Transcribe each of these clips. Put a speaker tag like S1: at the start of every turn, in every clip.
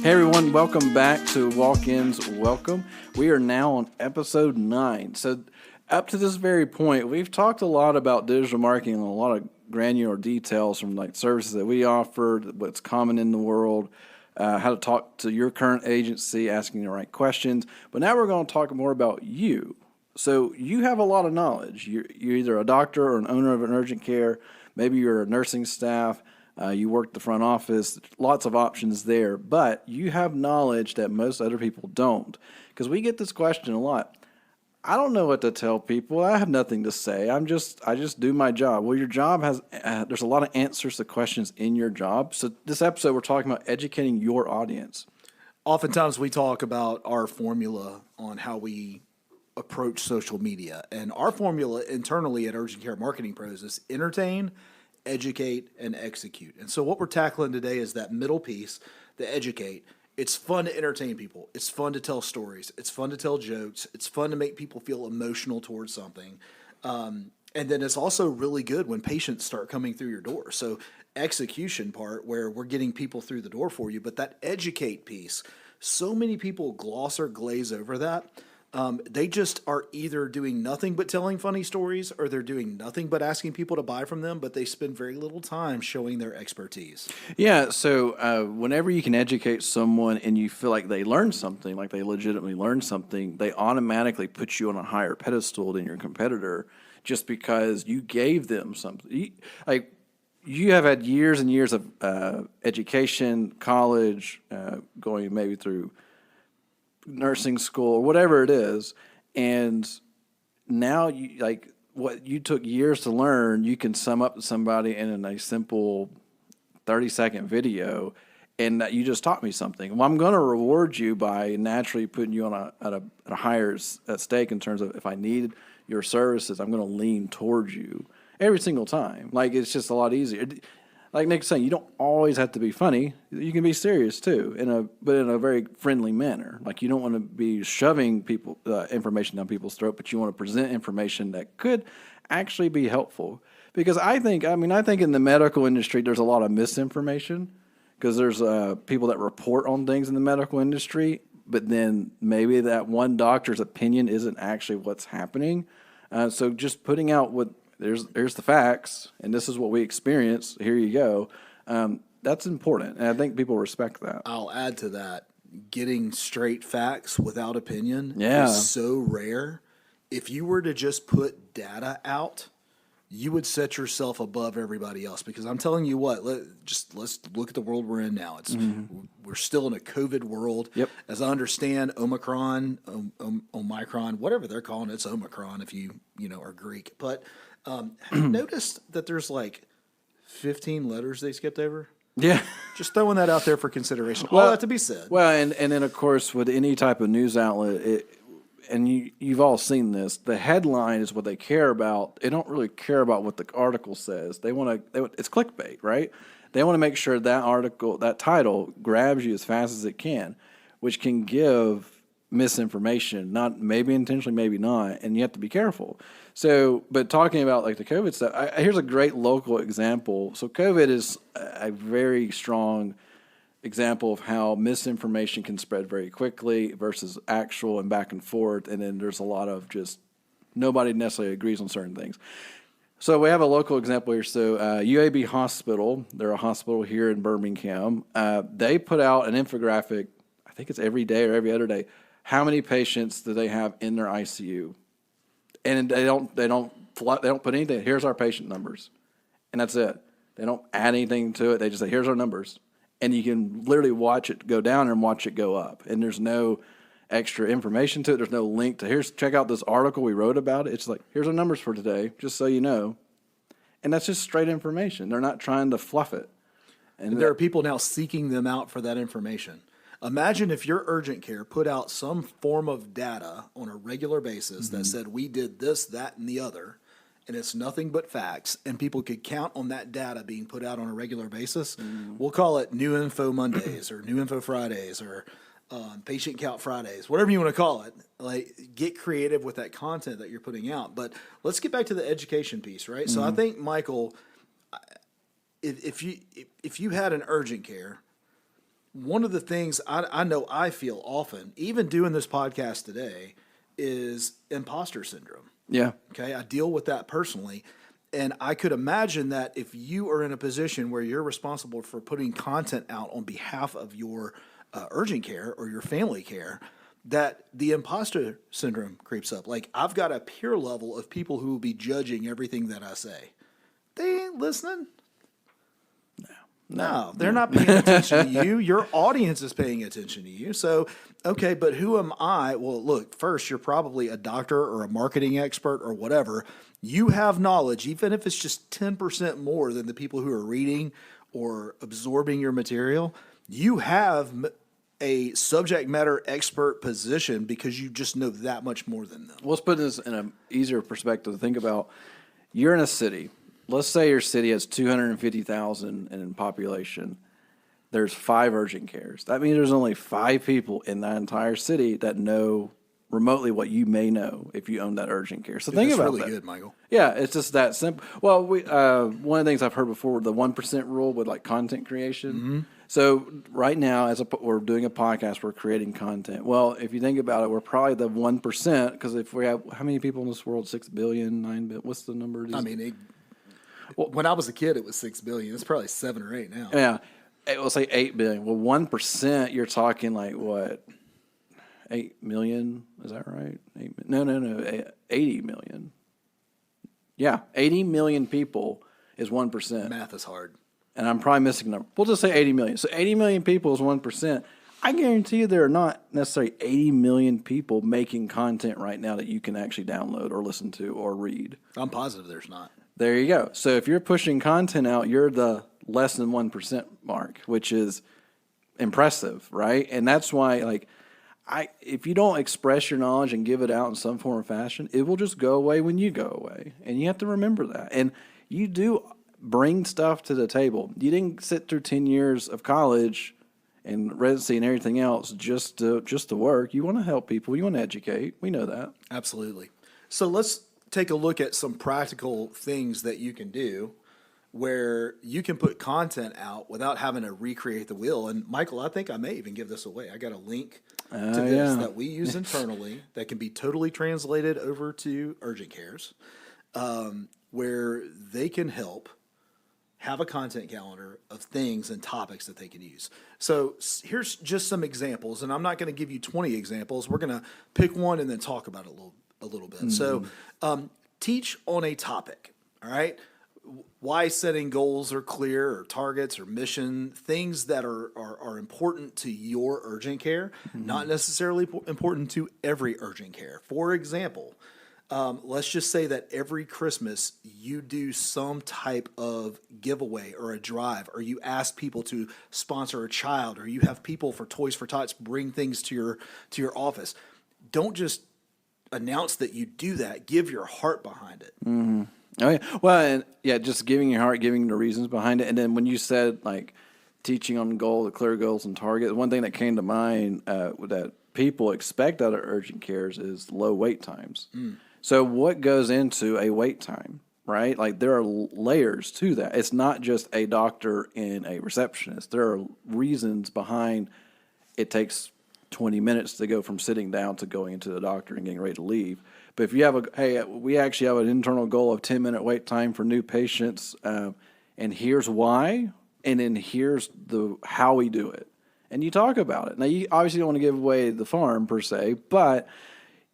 S1: Hey everyone, welcome back to Walk-Ins Welcome. We are now on episode 9. So up to this very point, we've talked a lot about digital marketing and a lot of granular details from like services that we offer, what's common in the world, how to talk to your current agency, asking the right questions. But now we're going to talk more about you. So you have a lot of knowledge. You're either a doctor or an owner of an urgent care. Maybe you're a nursing staff. You work the front office, lots of options there, but you have knowledge that most other people don't. Because we get this question a lot. I don't know what to tell people. I have nothing to say. I just do my job. Well, your job has, there's a lot of answers to questions in your job. So this episode, we're talking about educating your audience.
S2: Oftentimes we talk about our formula on how we approach social media. And our formula internally at Urgent Care Marketing Pros is entertain, educate, and execute. And so what we're tackling today is that middle piece, the educate. It's fun to entertain people. It's fun to tell stories. It's fun to tell jokes. It's fun to make people feel emotional towards something. And then it's also really good when patients start coming through your door. So execution part where we're getting people through the door for you, but that educate piece, so many people gloss or glaze over that. They just are either doing nothing but telling funny stories or they're doing nothing but asking people to buy from them, but they spend very little time showing their expertise.
S1: Yeah, so whenever you can educate someone and you feel like they learned something, like they legitimately learned something, they automatically put you on a higher pedestal than your competitor just because you gave them something. You have had years and years of education, college, going maybe through nursing school or whatever it is, and now you like what you took years to learn, you can sum up to somebody in a simple 30-second video, and that you just taught me something. Well, I'm going to reward you by naturally putting you on a higher stake in terms of if I need your services, I'm going to lean towards you every single time. Like it's just a lot easier. Like Nick's saying, you don't always have to be funny. You can be serious too, but in a very friendly manner. Like you don't want to be shoving people information down people's throat, but you want to present information that could actually be helpful. Because I think in the medical industry, there's a lot of misinformation because there's people that report on things in the medical industry, but then maybe that one doctor's opinion isn't actually what's happening. So just putting out what Here's the facts, and this is what we experience. Here you go. That's important, and I think people respect that.
S2: I'll add to that. Getting straight facts without opinion
S1: is
S2: so rare. If you were to just put data out, you would set yourself above everybody else. Because I'm telling you what, let's look at the world we're in now. We're still in a COVID world.
S1: Yep.
S2: As I understand, Omicron, whatever they're calling it, it's Omicron if you are Greek. But have you noticed that there's like 15 letters they skipped over?
S1: Yeah.
S2: Just throwing that out there for consideration.
S1: Well,
S2: all that to be said.
S1: Well, and then, of course, with any type of news outlet, you've all seen this, the headline is what they care about. They don't really care about what the article says. It's clickbait, right? They want to make sure that article, that title, grabs you as fast as it can, which can give misinformation, not maybe intentionally, maybe not, and you have to be careful. So, but talking about like the COVID stuff, here's a great local example. So COVID is a very strong example of how misinformation can spread very quickly versus actual and back and forth, and then there's a lot of just nobody necessarily agrees on certain things. So we have a local example here. So UAB Hospital, they're a hospital here in Birmingham. They put out an infographic, I think it's every day or every other day. How many patients do they have in their ICU? And they don't put anything. Here's our patient numbers, and that's it. They don't add anything to it. They just say, here's our numbers, and you can literally watch it go down and watch it go up. And there's no extra information to it. There's no link to check out this article we wrote about it. It's like, here's our numbers for today, just so you know. And that's just straight information. They're not trying to fluff it.
S2: And there are people now seeking them out for that information. Imagine if your urgent care put out some form of data on a regular basis that said we did this, that, and the other, and it's nothing but facts, and people could count on that data being put out on a regular basis. We'll call it New Info Mondays or New Info Fridays or Patient Count Fridays, whatever you want to call it. Like, get creative with that content that you're putting out. But let's get back to the education piece, right? So I think, Michael, if you had an urgent care one of the things I know I feel often, even doing this podcast today, is imposter syndrome.
S1: Yeah.
S2: Okay. I deal with that personally. And I could imagine that if you are in a position where you're responsible for putting content out on behalf of your urgent care or your family care, that the imposter syndrome creeps up. Like, I've got a peer level of people who will be judging everything that I say. They ain't listening. No, they're not paying attention to you. Your audience is paying attention to you. So, okay, but who am I? Well, look, first, you're probably a doctor or a marketing expert or whatever. You have knowledge, even if it's just 10% more than the people who are reading or absorbing your material. You have a subject matter expert position because you just know that much more than them.
S1: Let's put this in an easier perspective to think about. You're in a city. Let's say your city has 250,000 in population. There's 5 urgent cares. That means there's only 5 people in that entire city that know remotely what you may know if you own that urgent care. So think about that.
S2: That's really good, Michael.
S1: Yeah, it's just that simple. Well, one of the things I've heard before, the 1% rule with like content creation. Mm-hmm. So right now, we're doing a podcast, we're creating content. Well, if you think about it, we're probably the 1%, because if we have, how many people in this world? 6 billion, 9 billion? What's the number?
S2: I mean, when I was a kid, it was 6 billion. It's probably 7 or 8 now.
S1: Yeah, we'll say 8 billion. Well, 1%, you're talking like what? 8 million? Is that right? 80 million. Yeah, 80 million people is 1%.
S2: Math is hard.
S1: And I'm probably missing a number. We'll just say 80 million. So 80 million people is 1%. I guarantee you there are not necessarily 80 million people making content right now that you can actually download or listen to or read.
S2: I'm positive there's not.
S1: There you go. So if you're pushing content out, you're the less than 1% mark, which is impressive, right? And that's why, if you don't express your knowledge and give it out in some form or fashion, it will just go away when you go away. And you have to remember that. And you do bring stuff to the table. You didn't sit through 10 years of college and residency and everything else just to work. You want to help people. You want to educate. We know that.
S2: Absolutely. So let's take a look at some practical things that you can do where you can put content out without having to recreate the wheel. And Michael, I think I may even give this away. I got a link to this that we use internally that can be totally translated over to urgent cares, where they can help have a content calendar of things and topics that they can use. So here's just some examples, and I'm not going to give you 20 examples. We're going to pick one and then talk about it a little bit. Mm-hmm. So teach on a topic, all right? Why setting goals are clear, or targets or mission, things that are important to your urgent care, mm-hmm. not necessarily important to every urgent care. For example, let's just say that every Christmas you do some type of giveaway or a drive, or you ask people to sponsor a child, or you have people for Toys for Tots bring things to your office. Don't just announce that you do that. Give your heart behind it.
S1: Mm-hmm. Oh yeah. Well, and yeah, just giving your heart, giving the reasons behind it. And then when you said like teaching on the clear goals and targets, one thing that came to mind that people expect out of urgent cares is low wait times. Mm. So what goes into a wait time, right? Like there are layers to that. It's not just a doctor and a receptionist. There are reasons behind it takes 20 minutes to go from sitting down to going into the doctor and getting ready to leave. But if you have we actually have an internal goal of 10-minute wait time for new patients, and here's why, and then here's how we do it. And you talk about it. Now, you obviously don't want to give away the farm per se, but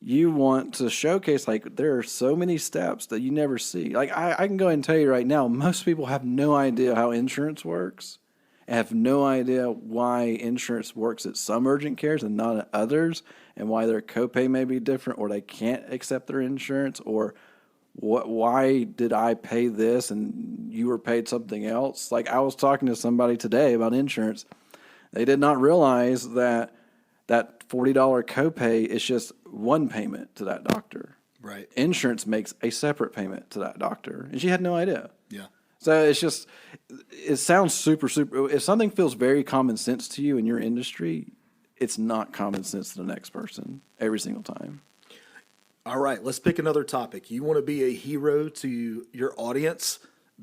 S1: you want to showcase, like, there are so many steps that you never see. Like, I can go ahead and tell you right now, most people have no idea how insurance works, and have no idea why insurance works at some urgent cares and not at others, and why their copay may be different, or they can't accept their insurance, or why did I pay this and you were paid something else? Like, I was talking to somebody today about insurance. They did not realize that $40 copay is just one payment to that doctor.
S2: Right.
S1: Insurance makes a separate payment to that doctor, and she had no idea.
S2: Yeah.
S1: So it sounds super. If something feels very common sense to you in your industry, it's not common sense to the next person every single time.
S2: All right, let's pick another topic. You want to be a hero to your audience?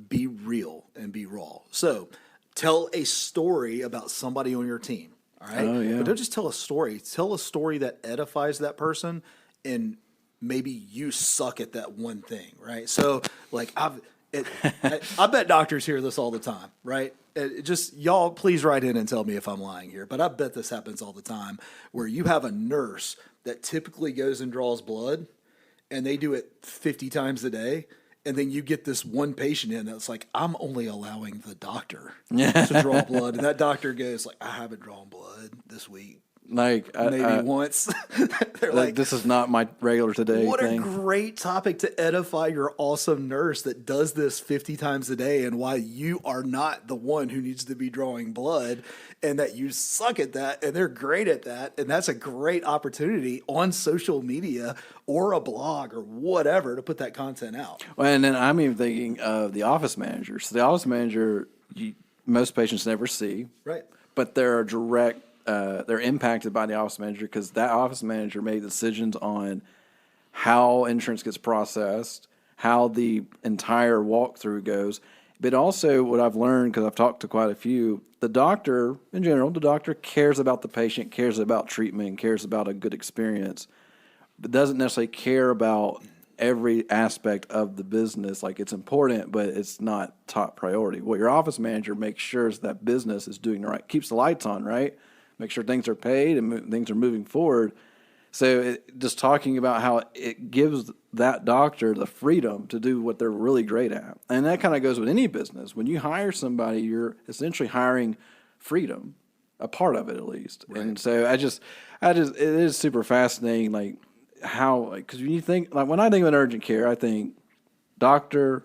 S2: Be real and be raw. So tell a story about somebody on your team. All right.
S1: Oh, yeah.
S2: But don't just tell a story. Tell a story that edifies that person, and maybe you suck at that one thing, right? So, like, I bet doctors hear this all the time, right? Just y'all, please write in and tell me if I'm lying here. But I bet this happens all the time, where you have a nurse that typically goes and draws blood, and they do it 50 times a day. And then you get this one patient in that's like, I'm only allowing the doctor to draw blood. And that doctor goes like, I haven't drawn blood this week.
S1: Like
S2: Maybe once. They're like,
S1: this is not my regular today
S2: what
S1: thing.
S2: a great topic to edify your awesome nurse that does this 50 times a day, and why you are not the one who needs to be drawing blood, and that you suck at that and they're great at that. And that's a great opportunity on social media or a blog or whatever to put that content out.
S1: Well, and then I'm even thinking of the office manager. So the office manager, most patients never see,
S2: Right.
S1: but they're direct. They're impacted by the office manager because that office manager made decisions on how insurance gets processed, how the entire walkthrough goes. But also what I've learned, because I've talked to quite a few, the doctor, in general, the doctor cares about the patient, cares about treatment, cares about a good experience, but doesn't necessarily care about every aspect of the business. Like, it's important, but it's not top priority. What your office manager makes sure is that business is doing the right, keeps the lights on, right? Make sure things are paid and things are moving forward. So just talking about how it gives that doctor the freedom to do what they're really great at. And that kind of goes with any business. When you hire somebody, you're essentially hiring freedom, a part of it at least. Right. And so I just, it is super fascinating, like how, because when you think, like when I think of an urgent care, I think doctor,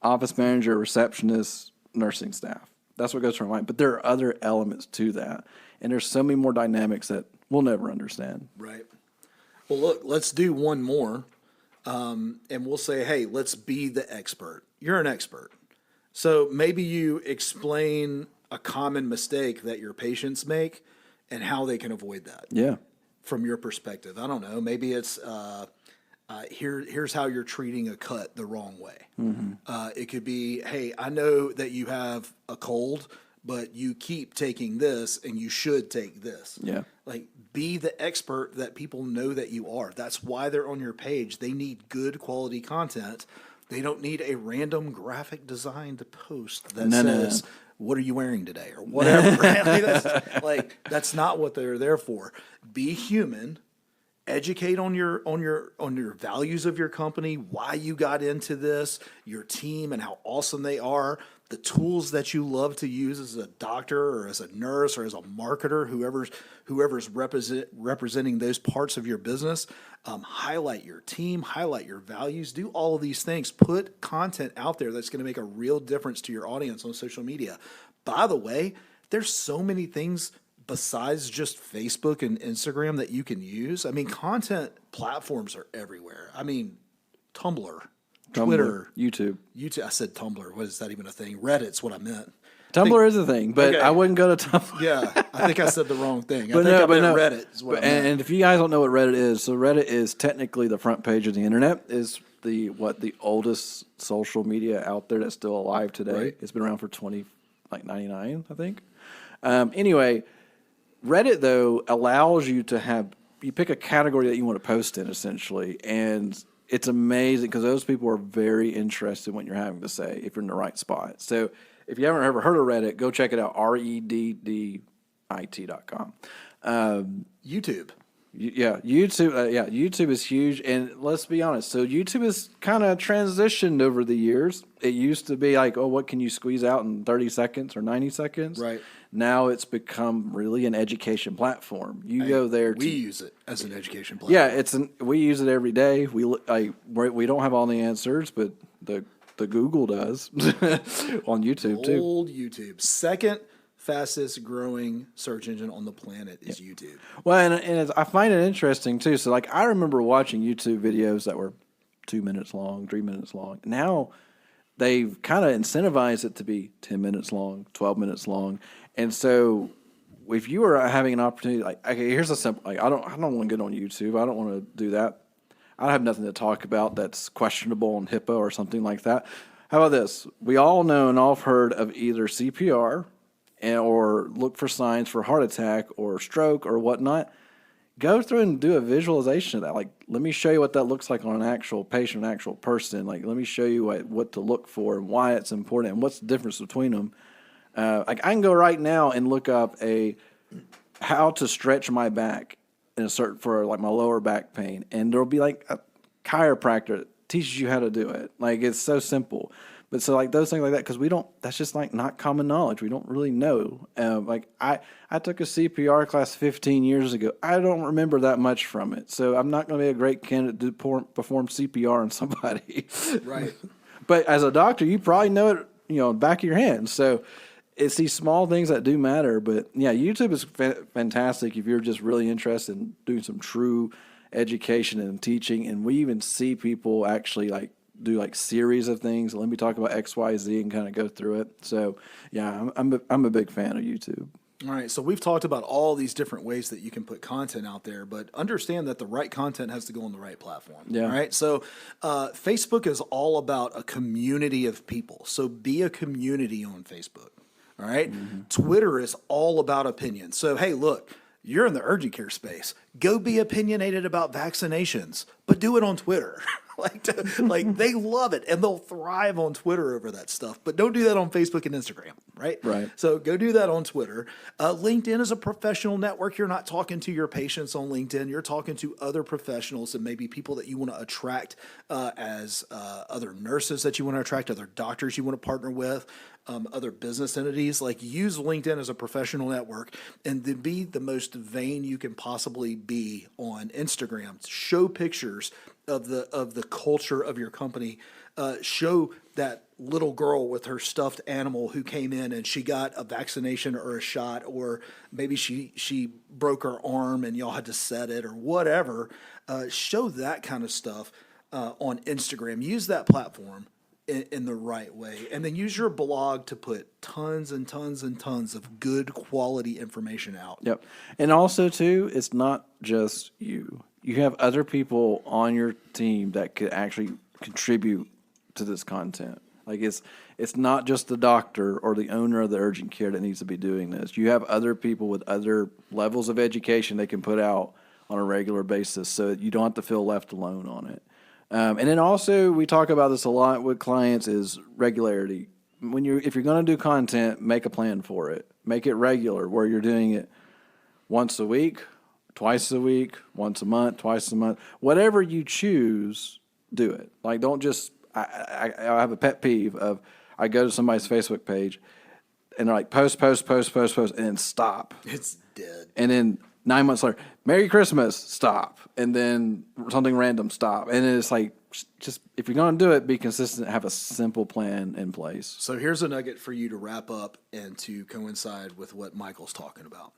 S1: office manager, receptionist, nursing staff. That's what goes through my mind. But there are other elements to that. And there's so many more dynamics that we'll never understand.
S2: Right. Well, look, let's do one more. And we'll say, hey, let's be the expert. You're an expert. So maybe you explain a common mistake that your patients make and how they can avoid that.
S1: Yeah.
S2: From your perspective. I don't know. Maybe it's here's how you're treating a cut the wrong way. Mm-hmm. It could be, hey, I know that you have a cold, but you keep taking this and you should take this. Yeah. Like, be the expert that people know that you are. That's why they're on your page. They need good quality content. They don't need a random graphic designed post that says, what are you wearing today? Or whatever. That's not what they're there for. Be human. Educate on your values of your company, why you got into this, your team and how awesome they are, the tools that you love to use as a doctor or as a nurse or as a marketer, whoever's representing those parts of your business. Highlight your team, highlight your values, do all of these things. Put content out there that's going to make a real difference to your audience on social media. By the way, there's so many things besides just Facebook and Instagram that you can use. I mean, content platforms are everywhere. I mean, Tumblr, Twitter,
S1: YouTube.
S2: I said Tumblr. What is that even a thing? Reddit's what I meant.
S1: Tumblr is a thing, but
S2: okay.
S1: I wouldn't go to Tumblr.
S2: Yeah, I think I said the wrong thing. I meant Reddit is what I meant.
S1: And if you guys don't know what Reddit is, so Reddit is technically the front page of the internet. Is the oldest social media out there that's still alive today. Right. It's been around for 99, I think. Anyway, Reddit though allows you to you pick a category that you want to post in essentially, and it's amazing because those people are very interested in what you're having to say if you're in the right spot. So if you haven't ever heard of Reddit, go check it out, reddit.com.
S2: YouTube.
S1: YouTube is huge, and let's be honest. So YouTube has kind of transitioned over the years. It used to be like, oh, what can you squeeze out in 30 seconds or 90 seconds?
S2: Right.
S1: Now it's become really an education platform. You go there.
S2: We use it as an education platform.
S1: Yeah, we use it every day. We don't have all the answers, but the Google does on YouTube too.
S2: Old YouTube, second fastest growing search engine on the planet is YouTube.
S1: Well, and I find it interesting too. So like I remember watching YouTube videos that were 2 minutes long, 3 minutes long. Now they've kind of incentivized it to be 10 minutes long, 12 minutes long. And so if you are having an opportunity, like, okay, here's a simple, like, I don't want to get on YouTube. I don't want to do that. I have nothing to talk about that's questionable on HIPAA or something like that. How about this? We all know and all have heard of either CPR or look for signs for heart attack or stroke or whatnot. Go through and do a visualization of that. Like, let me show you what that looks like on an actual patient, an actual person. Like, let me show you what to look for and why it's important and what's the difference between them. Like, I can go right now and look up how to stretch my back in a certain for like my lower back pain, and there'll be like a chiropractor that teaches you how to do it. Like, it's so simple. But so like those things like that, because that's just like not common knowledge. We don't really know. Like I took a CPR class 15 years ago. I don't remember that much from it. So I'm not going to be a great candidate to perform CPR on somebody.
S2: Right.
S1: But as a doctor, you probably know it, back of your hand. So it's these small things that do matter. But yeah, YouTube is fantastic if you're just really interested in doing some true education and teaching. And we even see people actually like do like series of things. Let me talk about XYZ and kind of go through it. So yeah, I'm a big fan of YouTube.
S2: All right, so we've talked about all these different ways that you can put content out there, but understand that the right content has to go on the right platform.
S1: Yeah.
S2: All right, so Facebook is all about a community of people. So be a community on Facebook. All right, Twitter is all about opinion. So hey, look, you're in the urgent care space. Go be opinionated about vaccinations, but do it on Twitter. like they love it, and they'll thrive on Twitter over that stuff. But don't do that on Facebook and Instagram, right?
S1: Right.
S2: So go do that on Twitter. LinkedIn is a professional network. You're not talking to your patients on LinkedIn. You're talking to other professionals and maybe people that you want to attract as other nurses that you want to attract, other doctors you want to partner with, other business entities. Like, use LinkedIn as a professional network, and then be the most vain you can possibly be on Instagram. Show pictures of the culture of your company. Show that little girl with her stuffed animal who came in and she got a vaccination or a shot, or maybe she broke her arm and y'all had to set it or whatever. Show that kind of stuff on Instagram. Use that platform in the right way, and then use your blog to put tons and tons and tons of good quality information out.
S1: Yep. And also too, it's not just you. You have other people on your team that could actually contribute to this content. Like, it's not just the doctor or the owner of the urgent care that needs to be doing this. You have other people with other levels of education they can put out on a regular basis, so that you don't have to feel left alone on it. And then also, we talk about this a lot with clients, is regularity. If you're going to do content, make a plan for it. Make it regular, where you're doing it once a week, twice a week, once a month, twice a month. Whatever you choose, do it. Like, don't just, I have a pet peeve of, I go to somebody's Facebook page and they're like, post, and then stop.
S2: It's dead.
S1: And then 9 months later, Merry Christmas, stop. And then something random, stop. And it's like, just, if you're going to do it, be consistent, have a simple plan in place.
S2: So here's a nugget for you to wrap up and to coincide with what Michael's talking about.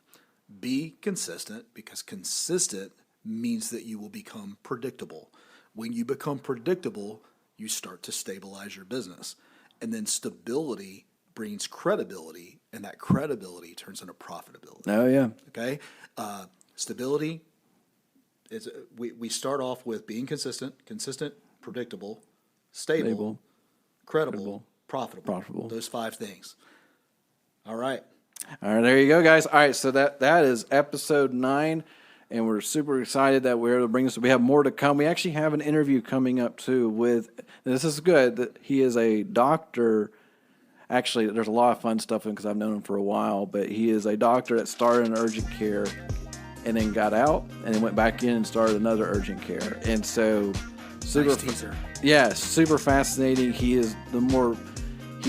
S2: Be consistent, because consistent means that you will become predictable. When you become predictable, you start to stabilize your business. And then stability brings credibility, and that credibility turns into profitability.
S1: Oh, yeah.
S2: Okay? Stability is, we start off with being consistent, predictable, stable, credible, profitable. Those 5 things. All right.
S1: All right, there you go, guys. All right, so that is episode 9, and we're super excited that we're able to bring this. We have more to come. We actually have an interview coming up, too, with, this is good, that he is a doctor. Actually, there's a lot of fun stuff in him because I've known him for a while, but he is a doctor that started in urgent care and then got out and then went back in and started another urgent care. And so,
S2: Nice teaser.
S1: Yeah, super fascinating. He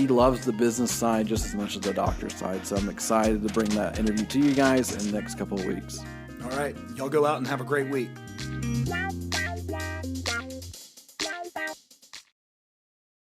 S1: loves the business side just as much as the doctor side. So I'm excited to bring that interview to you guys in the next couple of weeks.
S2: All right. Y'all go out and have a great week.